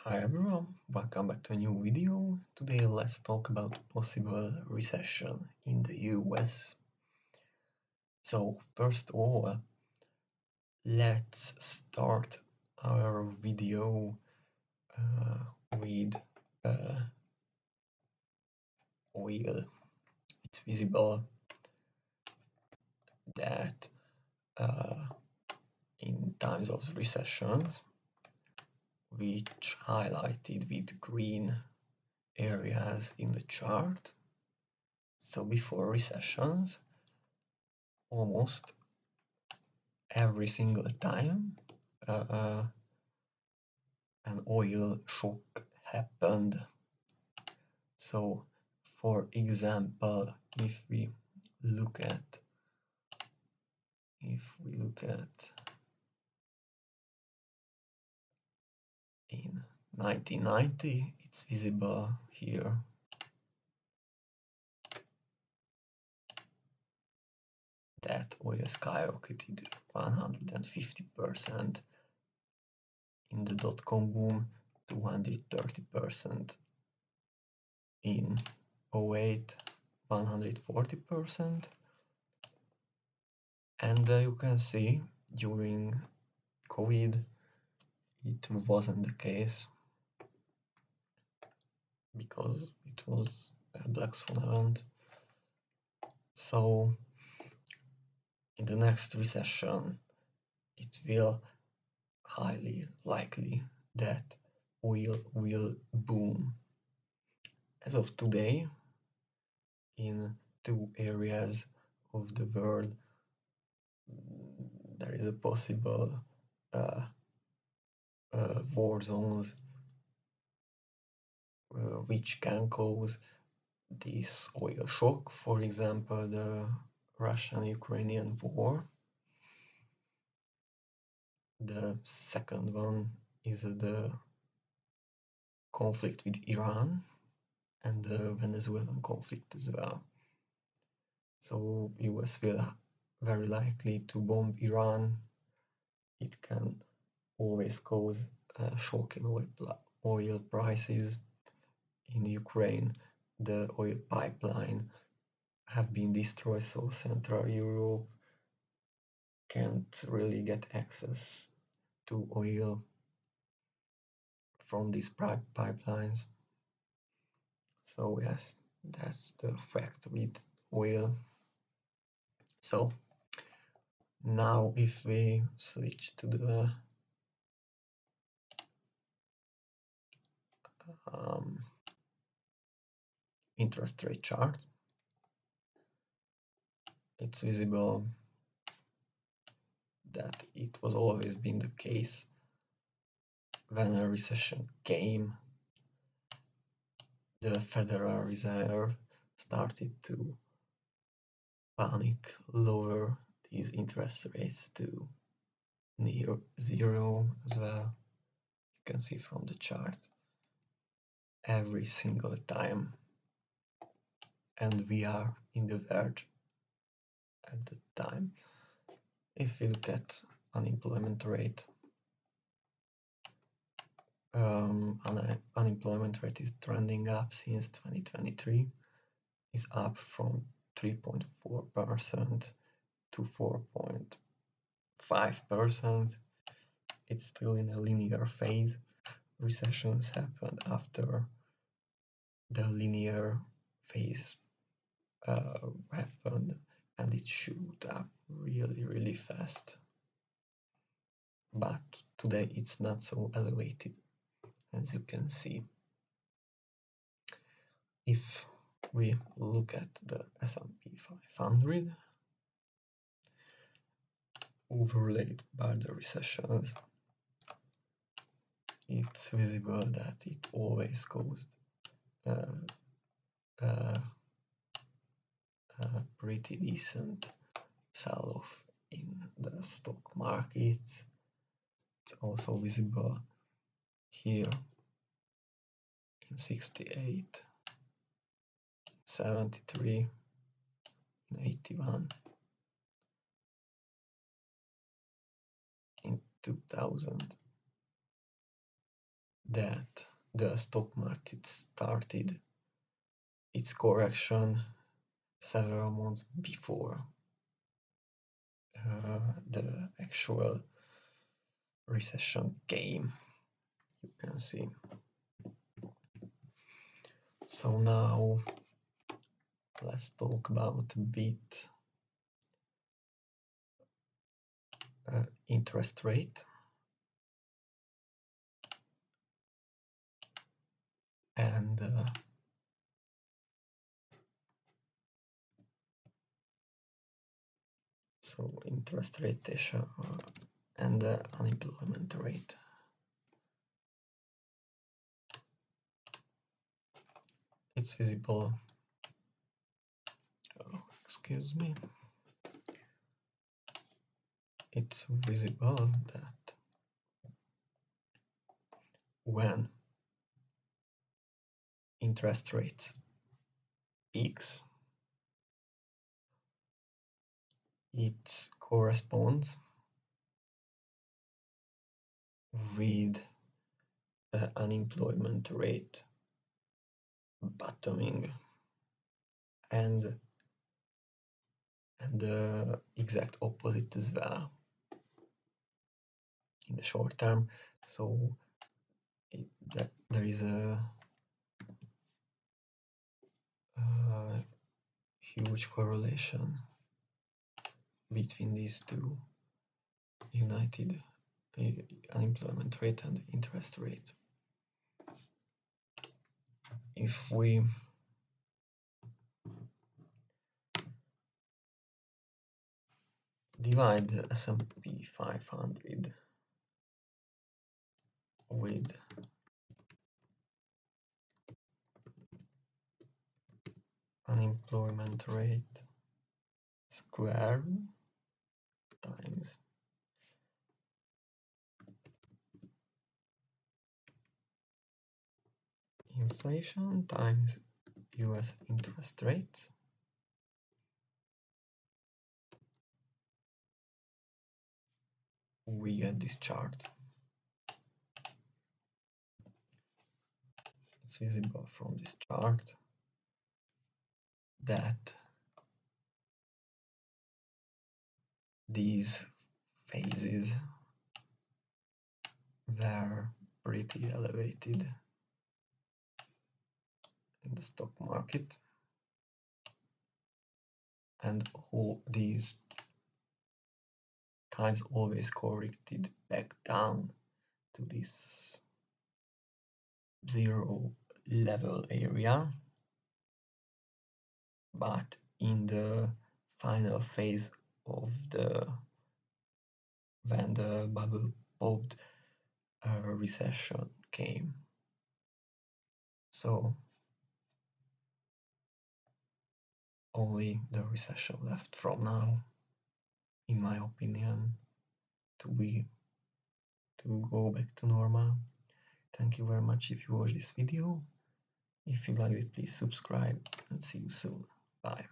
Hi everyone, welcome back to a new video. Today let's talk about possible recession in the US. So first of all, let's start our video with uh, oil. It's visible that uh, in times of recessions, which highlighted with green areas in the chart. So before recessions, almost every single time uh, an oil shock happened. So, for example, if we look at in 1990, it's visible here that oil skyrocketed 150% in the dot-com boom, 230% in '08, 140%, and you can see during COVID it wasn't the case because it was a black swan event. So in the next recession, it will highly likely that oil will boom. As of today, in two areas of the world, there is a possible uh, war zones which can cause this oil shock. For example, the Russian-Ukrainian war. The second one is the conflict with Iran and the Venezuelan conflict as well. So US will very likely to bomb Iran. It can always cause a shock in oil prices. In Ukraine, the oil pipeline have been destroyed, so Central Europe can't really get access to oil from these pipelines. So yes, that's the fact with oil. So now if we switch to the interest rate chart, it's visible that it was always been the case when a recession came, the Federal Reserve started to panic, lower these interest rates to near zero as well. You can see from the chart every single time, and we are in the verge at the time. If we look at unemployment rate, unemployment rate is trending up since 2023, is up from 3.4% to 4.5%. It's still in a linear phase. Recessions happened after the linear phase happened, and it shoot up really fast. But today it's not so elevated, as you can see. If we look at the S&P 500 overlaid by the recessions, it's visible that it always caused a pretty decent sell-off in the stock markets. It's also visible here in 68, 73, 81, in 2000, that the stock market started its correction several months before the actual recession came. You can see. So now let's talk about a bit interest rate and so interest rate and unemployment rate. It's visible. Oh, excuse me. It's visible that when interest rates peaks, it corresponds with the unemployment rate bottoming, and the exact opposite as well in the short term. So there is a huge correlation between these two united unemployment rate and interest rate. If we divide the S&P 500 with unemployment rate squared times inflation times US interest rate, we get this chart. It's visible from this chart that these phases were pretty elevated in the stock market, and all these times always corrected back down to this zero level area, but in the final phase of when the bubble popped, a recession came. So only the recession left from now, in my opinion, to go back to normal. Thank you very much if you watched this video. If you liked it, please subscribe and see you soon. Bye.